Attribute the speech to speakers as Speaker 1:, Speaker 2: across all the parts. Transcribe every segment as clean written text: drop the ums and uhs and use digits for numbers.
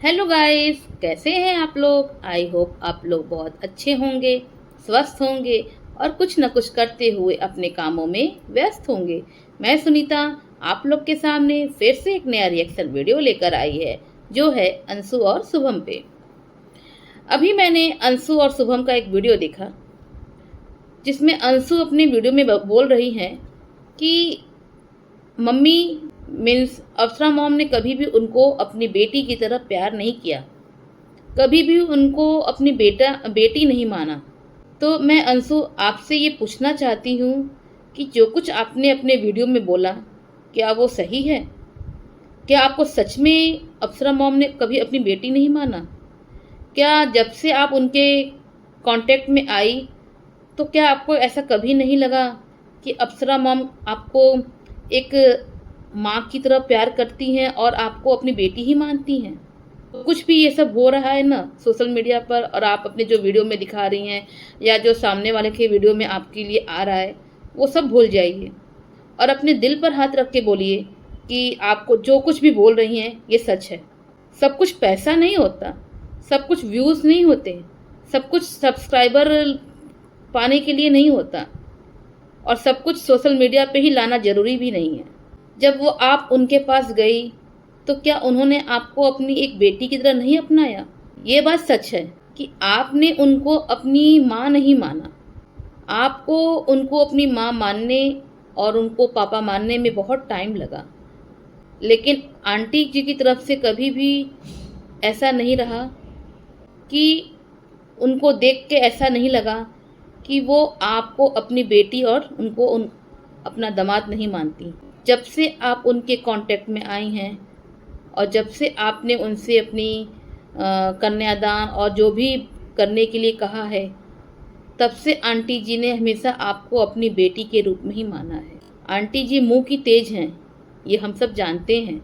Speaker 1: Hello guys, कैसे हैं आप लोग। आई होप आप लोग बहुत अच्छे होंगे, स्वस्थ होंगे और कुछ न कुछ करते हुए अपने कामों में व्यस्त होंगे। मैं सुनीता आप लोग के सामने फिर से एक नया रिएक्शन वीडियो लेकर आई है, जो है अंशु और शुभम पे। अभी मैंने अंशु और शुभम का एक वीडियो देखा, जिसमें अंशु अपने वीडियो में बोल रही हैं कि मम्मी मीन्स अप्सरा मॉम ने कभी भी उनको अपनी बेटी की तरह प्यार नहीं किया, कभी भी उनको अपनी बेटी नहीं माना। तो मैं अंशु आपसे ये पूछना चाहती हूँ कि जो कुछ आपने अपने वीडियो में बोला, क्या वो सही है? क्या आपको सच में अप्सरा मॉम ने कभी अपनी बेटी नहीं माना? क्या जब से आप उनके कांटेक्ट में आई, तो क्या आपको ऐसा कभी नहीं लगा कि अप्सरा मॉम आपको एक माँ की तरह प्यार करती हैं और आपको अपनी बेटी ही मानती हैं? कुछ भी ये सब हो रहा है ना सोशल मीडिया पर, और आप अपने जो वीडियो में दिखा रही हैं या जो सामने वाले के वीडियो में आपके लिए आ रहा है, वो सब भूल जाइए और अपने दिल पर हाथ रख के बोलिए कि आपको जो कुछ भी बोल रही हैं ये सच है। सब कुछ पैसा नहीं होता, सब कुछ व्यूज़ नहीं होते, सब कुछ सब्सक्राइबर पाने के लिए नहीं होता, और सब कुछ सोशल मीडिया पे ही लाना ज़रूरी भी नहीं है। जब वो आप उनके पास गई, तो क्या उन्होंने आपको अपनी एक बेटी की तरह नहीं अपनाया? ये बात सच है कि आपने उनको अपनी माँ नहीं माना। आपको उनको अपनी माँ मानने और उनको पापा मानने में बहुत टाइम लगा, लेकिन आंटी जी की तरफ से कभी भी ऐसा नहीं रहा कि उनको देख के ऐसा नहीं लगा कि वो आपको अपनी बेटी और अपना दामाद नहीं मानती। जब से आप उनके कांटेक्ट में आई हैं और जब से आपने उनसे अपनी कन्यादान और जो भी करने के लिए कहा है, तब से आंटी जी ने हमेशा आपको अपनी बेटी के रूप में ही माना है। आंटी जी मुंह की तेज हैं, ये हम सब जानते हैं।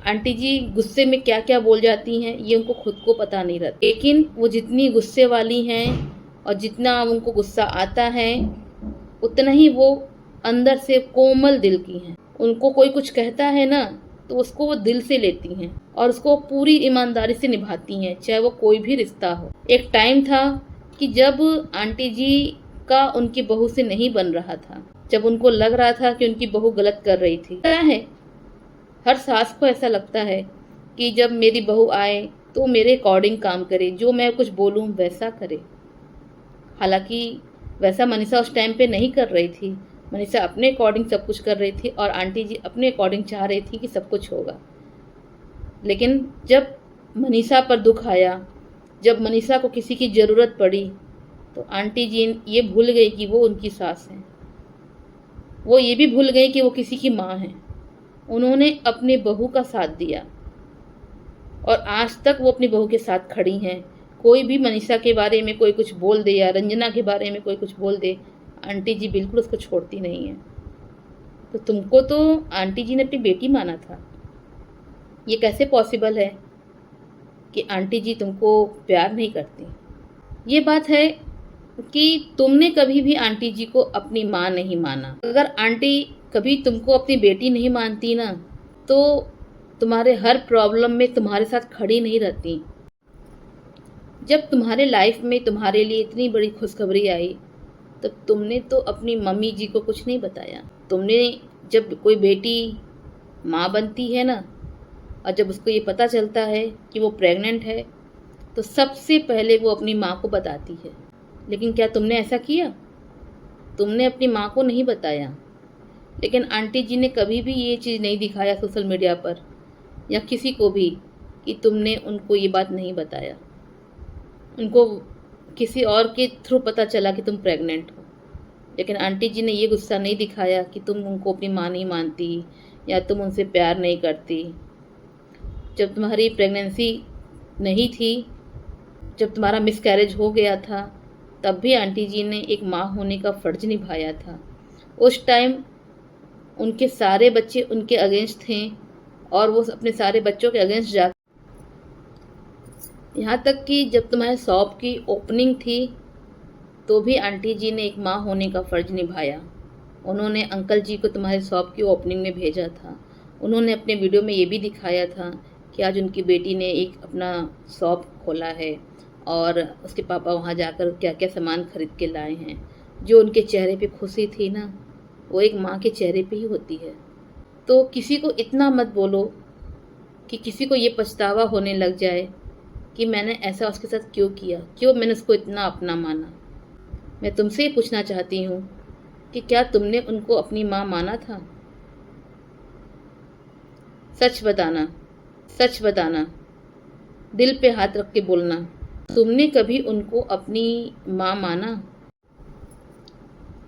Speaker 1: आंटी जी गुस्से में क्या क्या बोल जाती हैं, ये उनको खुद को पता नहीं रहता, लेकिन वो जितनी गुस्से वाली हैं और जितना उनको गुस्सा आता है, उतना ही वो अंदर से कोमल दिल की हैं। उनको कोई कुछ कहता है ना, तो उसको वो दिल से लेती हैं और उसको पूरी ईमानदारी से निभाती हैं, चाहे वो कोई भी रिश्ता हो। एक टाइम था कि जब आंटी जी का उनकी बहू से नहीं बन रहा था, जब उनको लग रहा था कि उनकी बहू गलत कर रही थी। क्या है, हर सास को ऐसा लगता है कि जब मेरी बहू आए तो मेरे अकॉर्डिंग काम करे, जो मैं कुछ बोलूँ वैसा करे। हालांकि वैसा मनीषा उस टाइम पे नहीं कर रही थी। मनीषा अपने अकॉर्डिंग सब कुछ कर रही थी और आंटी जी अपने अकॉर्डिंग चाह रही थी कि सब कुछ होगा। लेकिन जब मनीषा पर दुख आया, जब मनीषा को किसी की ज़रूरत पड़ी, तो आंटी जी ये भूल गई कि वो उनकी सास हैं। वो ये भी भूल गई कि वो किसी की माँ हैं। उन्होंने अपने बहू का साथ दिया और आज तक वो अपनी बहू के साथ खड़ी हैं। कोई भी मनीषा के बारे में कोई कुछ बोल दे या रंजना के बारे में कोई कुछ बोल दे, आंटी जी बिल्कुल उसको छोड़ती नहीं है। तो तुमको तो आंटी जी ने अपनी बेटी माना था, ये कैसे पॉसिबल है कि आंटी जी तुमको प्यार नहीं करती? ये बात है कि तुमने कभी भी आंटी जी को अपनी माँ नहीं माना। अगर आंटी कभी तुमको अपनी बेटी नहीं मानती ना, तो तुम्हारे हर प्रॉब्लम में तुम्हारे साथ खड़ी नहीं रहती। जब तुम्हारे लाइफ में तुम्हारे लिए इतनी बड़ी खुशखबरी आई, तब तुमने तो अपनी मम्मी जी को कुछ नहीं बताया। तुमने जब कोई बेटी माँ बनती है ना, और जब उसको ये पता चलता है कि वो प्रेग्नेंट है, तो सबसे पहले वो अपनी माँ को बताती है। लेकिन क्या तुमने ऐसा किया? तुमने अपनी माँ को नहीं बताया। लेकिन आंटी जी ने कभी भी ये चीज़ नहीं दिखाया सोशल मीडिया पर या किसी को भी कि तुमने उनको ये बात नहीं बताया। उनको किसी और के थ्रू पता चला कि तुम प्रेग्नेंट हो, लेकिन आंटी जी ने ये गुस्सा नहीं दिखाया कि तुम उनको अपनी माँ नहीं मानती या तुम उनसे प्यार नहीं करती। जब तुम्हारी प्रेगनेंसी नहीं थी, जब तुम्हारा मिसकैरेज हो गया था, तब भी आंटी जी ने एक माँ होने का फ़र्ज निभाया था। उस टाइम उनके सारे बच्चे उनके अगेंस्ट थे और वो अपने सारे बच्चों के अगेंस्ट जा, यहाँ तक कि जब तुम्हारे शॉप की ओपनिंग थी, तो भी आंटी जी ने एक माँ होने का फ़र्ज निभाया। उन्होंने अंकल जी को तुम्हारे शॉप की ओपनिंग में भेजा था। उन्होंने अपने वीडियो में ये भी दिखाया था कि आज उनकी बेटी ने एक अपना शॉप खोला है और उसके पापा वहाँ जाकर क्या क्या सामान खरीद के लाए हैं। जो उनके चेहरे पे खुशी थी ना, वो एक माँ के चेहरे पे ही होती है। तो किसी को इतना मत बोलो कि किसी को ये पछतावा होने लग जाए कि मैंने ऐसा उसके साथ क्यों किया, क्यों मैंने उसको इतना अपना माना। मैं तुमसे ये पूछना चाहती हूँ कि क्या तुमने उनको अपनी माँ माना था? सच बताना, सच बताना, दिल पे हाथ रख के बोलना, तुमने कभी उनको अपनी माँ माना?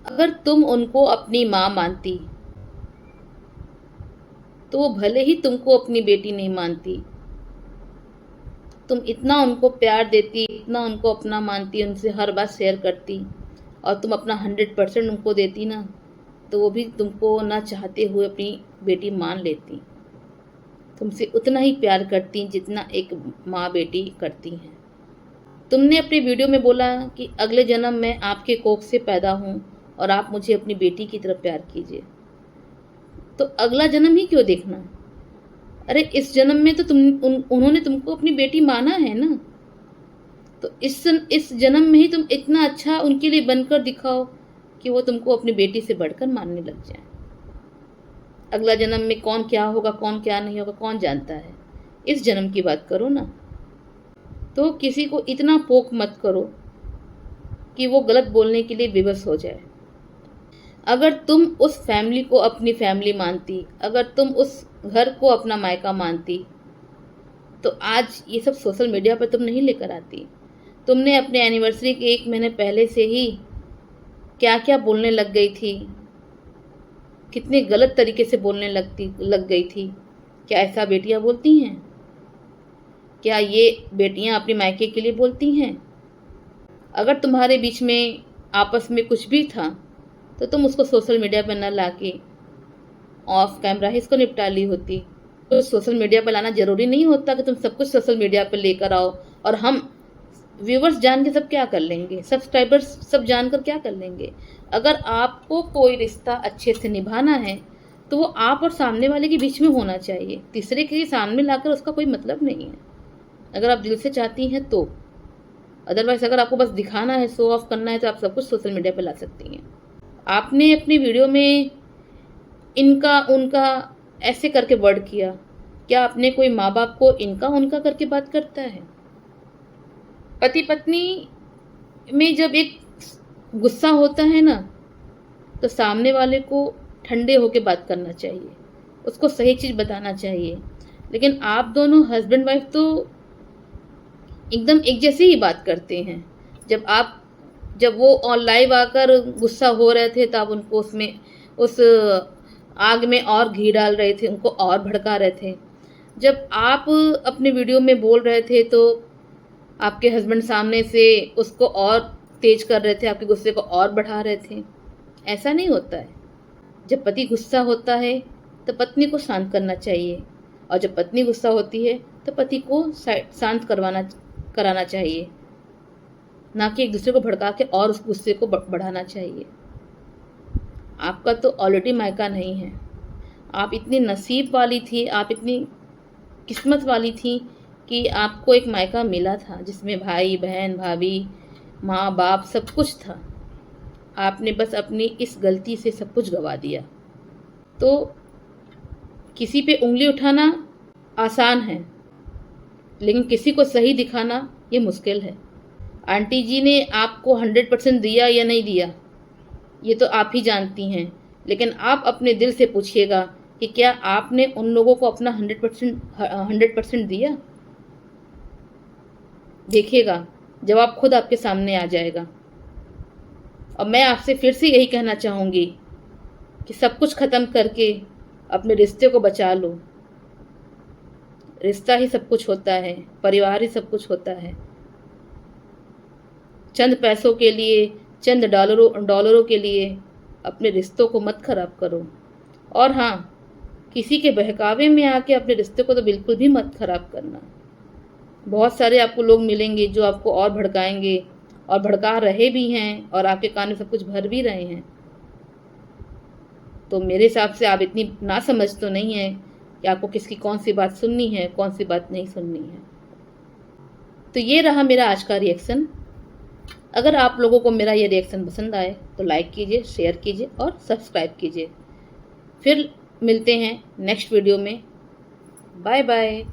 Speaker 1: अगर तुम उनको अपनी माँ मानती तो वो भले ही तुमको अपनी बेटी नहीं मानती। तुम इतना उनको प्यार देती, इतना उनको अपना मानती, उनसे हर बात शेयर करती और तुम अपना 100% उनको देती ना, तो वो भी तुमको ना चाहते हुए अपनी बेटी मान लेती। तुमसे उतना ही प्यार करती जितना एक माँ बेटी करती हैं। तुमने अपनी वीडियो में बोला कि अगले जन्म में आपके कोख से पैदा हूँ और आप मुझे अपनी बेटी की तरह प्यार कीजिए। तो अगला जन्म ही क्यों देखना? अरे इस जन्म में तो उन्होंने तुमको अपनी बेटी माना है ना, तो इस जन्म में ही तुम इतना अच्छा उनके लिए बनकर दिखाओ कि वो तुमको अपनी बेटी से बढ़कर मानने लग जाए। अगला जन्म में कौन क्या होगा, कौन क्या नहीं होगा, कौन जानता है। इस जन्म की बात करो ना। तो किसी को इतना पोक मत करो कि वो गलत बोलने के लिए विवश हो जाए। अगर तुम उस फैमिली को अपनी फैमिली मानती, अगर तुम उस घर को अपना मायका मानती, तो आज ये सब सोशल मीडिया पर तुम नहीं लेकर आती। तुमने अपने एनिवर्सरी के 1 महीने पहले से ही क्या क्या बोलने लग गई थी, कितने गलत तरीके से बोलने लग गई थी। क्या ऐसा बेटियां बोलती हैं? क्या ये बेटियां अपने मायके के लिए बोलती हैं? अगर तुम्हारे बीच में आपस में कुछ भी था तो तुम उसको सोशल मीडिया पर न लाके ऑफ कैमरा ही इसको निपटा ली होती। तो सोशल मीडिया पर लाना जरूरी नहीं होता कि तुम सब कुछ सोशल मीडिया पर लेकर आओ और हम व्यूवर्स जान के सब क्या कर लेंगे, सब्सक्राइबर्स सब जानकर क्या कर लेंगे। अगर आपको कोई रिश्ता अच्छे से निभाना है तो वो आप और सामने वाले के बीच में होना चाहिए। तीसरे के सामने लाकर उसका कोई मतलब नहीं है, अगर आप दिल से चाहती हैं तो। अदरवाइज अगर आपको बस दिखाना है, शो ऑफ करना है, तो आप सब कुछ सोशल मीडिया पर ला सकती हैं। आपने अपनी वीडियो में इनका उनका ऐसे करके वर्ड किया। क्या अपने कोई माँ बाप को इनका उनका करके बात करता है? पति पत्नी में जब एक गुस्सा होता है ना, तो सामने वाले को ठंडे होके बात करना चाहिए, उसको सही चीज़ बताना चाहिए। लेकिन आप दोनों हस्बैंड वाइफ तो एकदम एक जैसे ही बात करते हैं। जब वो लाइव आकर गुस्सा हो रहे थे तब उनको उस आग में और घी डाल रहे थे, उनको और भड़का रहे थे। जब आप अपने वीडियो में बोल रहे थे तो आपके हस्बैंड सामने से उसको और तेज कर रहे थे, आपके गुस्से को और बढ़ा रहे थे। ऐसा नहीं होता है। जब पति गुस्सा होता है तो पत्नी को शांत करना चाहिए, और जब पत्नी गुस्सा होती है तो पति को शांत कराना चाहिए, ना कि एक दूसरे को भड़का के और उस गुस्से को बढ़ाना चाहिए। आपका तो ऑलरेडी मायका नहीं है। आप इतनी नसीब वाली थी, आप इतनी किस्मत वाली थी कि आपको एक मायका मिला था जिसमें भाई बहन भाभी माँ बाप सब कुछ था। आपने बस अपनी इस गलती से सब कुछ गवा दिया। तो किसी पे उंगली उठाना आसान है, लेकिन किसी को सही दिखाना ये मुश्किल है। आंटी जी ने आपको 100% दिया या नहीं दिया, ये तो आप ही जानती हैं। लेकिन आप अपने दिल से पूछिएगा कि क्या आपने उन लोगों को अपना 100% दिया? देखिएगा, जवाब खुद आपके सामने आ जाएगा। और मैं आपसे फिर से यही कहना चाहूँगी कि सब कुछ ख़त्म करके अपने रिश्ते को बचा लो। रिश्ता ही सब कुछ होता है, परिवार ही सब कुछ होता है। चंद पैसों के लिए, चंद डॉलरों के लिए अपने रिश्तों को मत खराब करो। और हाँ, किसी के बहकावे में आके अपने रिश्ते को तो बिल्कुल भी मत खराब करना। बहुत सारे आपको लोग मिलेंगे जो आपको और भड़काएंगे, और भड़का रहे भी हैं, और आपके कान में सब कुछ भर भी रहे हैं। तो मेरे हिसाब से आप इतनी ना समझ तो नहीं है कि आपको किसकी कौन सी बात सुननी है, कौन सी बात नहीं सुननी है। तो ये रहा मेरा आज का रिएक्शन। अगर आप लोगों को मेरा ये रिएक्शन पसंद आए तो लाइक कीजिए, शेयर कीजिए और सब्सक्राइब कीजिए। फिर मिलते हैं नेक्स्ट वीडियो में। Bye bye.